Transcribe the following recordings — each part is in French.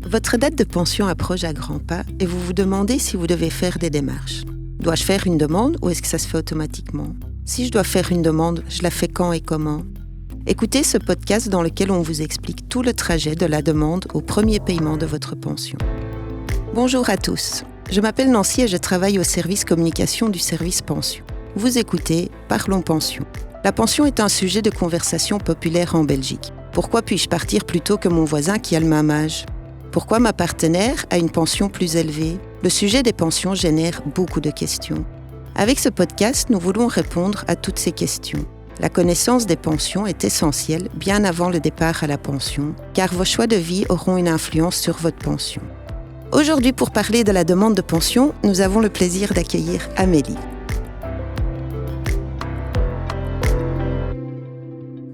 Votre date de pension approche à grands pas et vous vous demandez si vous devez faire des démarches. Dois-je faire une demande ou est-ce que ça se fait automatiquement ? Si je dois faire une demande, je la fais quand et comment ? Écoutez ce podcast dans lequel on vous explique tout le trajet de la demande au premier paiement de votre pension. Bonjour à tous, je m'appelle Nancy et je travaille au service communication du service pension. Vous écoutez Parlons Pension. La pension est un sujet de conversation populaire en Belgique. Pourquoi puis-je partir plus tôt que mon voisin qui a le même âge ? Pourquoi ma partenaire a une pension plus élevée ? Le sujet des pensions génère beaucoup de questions. Avec ce podcast, nous voulons répondre à toutes ces questions. La connaissance des pensions est essentielle bien avant le départ à la pension, car vos choix de vie auront une influence sur votre pension. Aujourd'hui, pour parler de la demande de pension, nous avons le plaisir d'accueillir Amélie.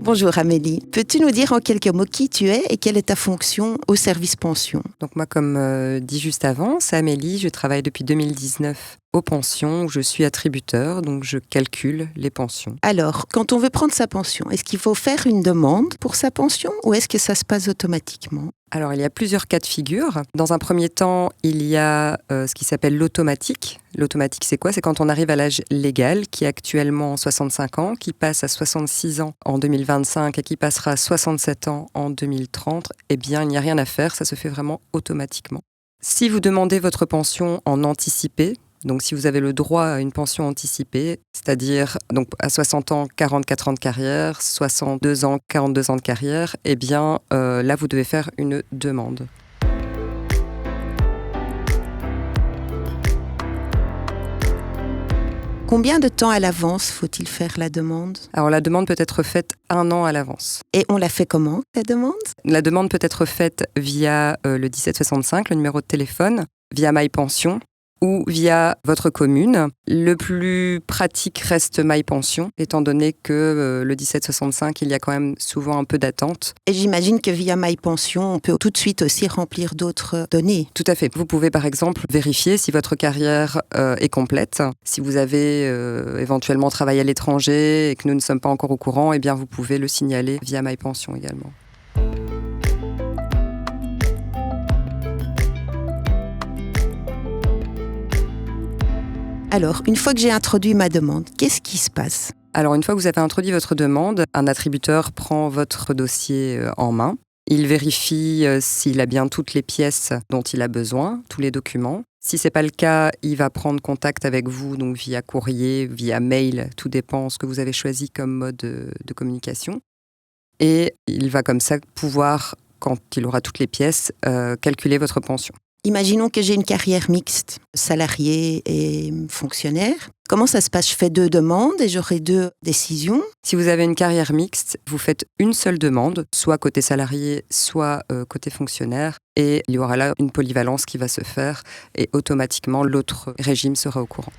Bonjour Amélie, peux-tu nous dire en quelques mots qui tu es et quelle est ta fonction au service pension ? Donc moi, comme dit juste avant, c'est Amélie, je travaille depuis 2019 aux pensions où je suis attributeur, donc je calcule les pensions. Alors, quand on veut prendre sa pension, est-ce qu'il faut faire une demande pour sa pension ou est-ce que ça se passe automatiquement ? Alors, il y a plusieurs cas de figure. Dans un premier temps, il y a ce qui s'appelle l'automatique. L'automatique, c'est quoi ? C'est quand on arrive à l'âge légal, qui est actuellement 65 ans, qui passe à 66 ans en 2025 et qui passera à 67 ans en 2030. Eh bien, il n'y a rien à faire, ça se fait vraiment automatiquement. Si vous demandez votre pension en anticipé, donc si vous avez le droit à une pension anticipée, c'est-à-dire donc à 60 ans, 44 ans de carrière, 62 ans, 42 ans de carrière, eh bien là vous devez faire une demande. Combien de temps à l'avance faut-il faire la demande ? Alors la demande peut être faite 1 an à l'avance. Et on la fait comment, la demande ? La demande peut être faite via le 1765, le numéro de téléphone, via MyPension, ou via votre commune. Le plus pratique reste MyPension, étant donné que le 1765, il y a quand même souvent un peu d'attente. Et j'imagine que via MyPension, on peut tout de suite aussi remplir d'autres données. Tout à fait. Vous pouvez par exemple vérifier si votre carrière est complète. Si vous avez éventuellement travaillé à l'étranger et que nous ne sommes pas encore au courant, eh bien vous pouvez le signaler via MyPension également. Alors, une fois que j'ai introduit ma demande, qu'est-ce qui se passe ? Alors, une fois que vous avez introduit votre demande, un attributeur prend votre dossier en main. Il vérifie s'il a bien toutes les pièces dont il a besoin, tous les documents. Si ce n'est pas le cas, il va prendre contact avec vous, donc via courrier, via mail, tout dépend de ce que vous avez choisi comme mode de communication. Et il va comme ça pouvoir, quand il aura toutes les pièces, calculer votre pension. Imaginons que j'ai une carrière mixte, salarié et fonctionnaire. Comment ça se passe ? Je fais 2 demandes et j'aurai 2 décisions. Si vous avez une carrière mixte, vous faites une seule demande, soit côté salarié, soit côté fonctionnaire. Et il y aura là une polyvalence qui va se faire et automatiquement l'autre régime sera au courant.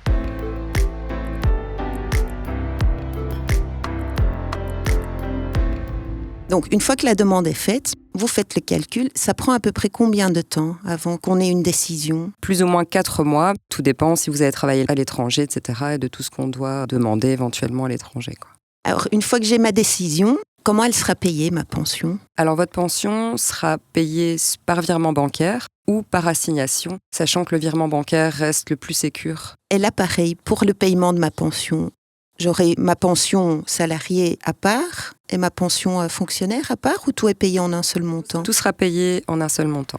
Donc, une fois que la demande est faite, vous faites le calcul. Ça prend à peu près combien de temps avant qu'on ait une décision ? Plus ou moins 4 mois. Tout dépend si vous avez travaillé à l'étranger, etc. et de tout ce qu'on doit demander éventuellement à l'étranger, quoi. Alors, une fois que j'ai ma décision, comment elle sera payée, ma pension ? Alors, votre pension sera payée par virement bancaire ou par assignation, sachant que le virement bancaire reste le plus sécure. Et là, pareil, pour le paiement de ma pension, j'aurai ma pension salariée à part et ma pension fonctionnaire à part ou tout est payé en un seul montant ? Tout sera payé en un seul montant.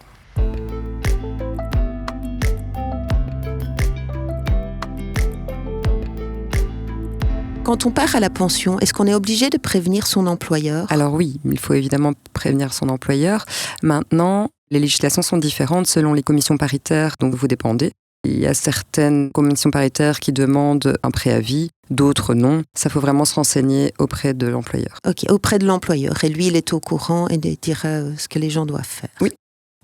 Quand on part à la pension, est-ce qu'on est obligé de prévenir son employeur ? Alors oui, il faut évidemment prévenir son employeur. Maintenant, les législations sont différentes selon les commissions paritaires dont vous dépendez. Il y a certaines commissions paritaires qui demandent un préavis, d'autres non. Ça faut vraiment se renseigner auprès de l'employeur. Ok, auprès de l'employeur. Et lui, il est au courant et il dira ce que les gens doivent faire. Oui.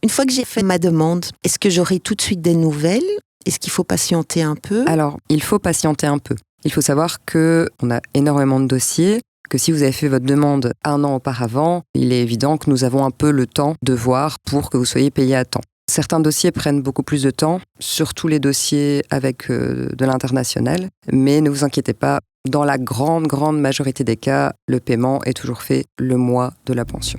Une fois que j'ai fait ma demande, est-ce que j'aurai tout de suite des nouvelles ? Est-ce qu'il faut patienter un peu ? Alors, il faut patienter un peu. Il faut savoir qu'on a énormément de dossiers, que si vous avez fait votre demande 1 an auparavant, il est évident que nous avons un peu le temps de voir pour que vous soyez payé à temps. Certains dossiers prennent beaucoup plus de temps, surtout les dossiers avec de l'international, mais ne vous inquiétez pas, dans la grande majorité des cas, le paiement est toujours fait le mois de la pension.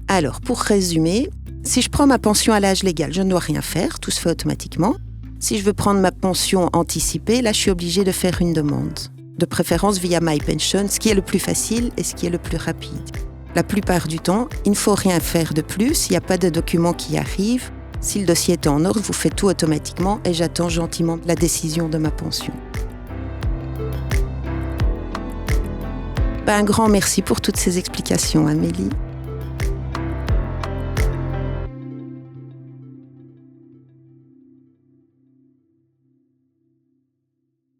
Alors, pour résumer, Si je prends ma pension à l'âge légal, je ne dois rien faire, tout se fait automatiquement. Si je veux prendre ma pension anticipée, là, je suis obligée de faire une demande. De préférence via MyPension, ce qui est le plus facile et ce qui est le plus rapide. La plupart du temps, il ne faut rien faire de plus, il n'y a pas de document qui arrive. Si le dossier est en ordre, vous faites tout automatiquement et j'attends gentiment la décision de ma pension. Un grand merci pour toutes ces explications, Amélie.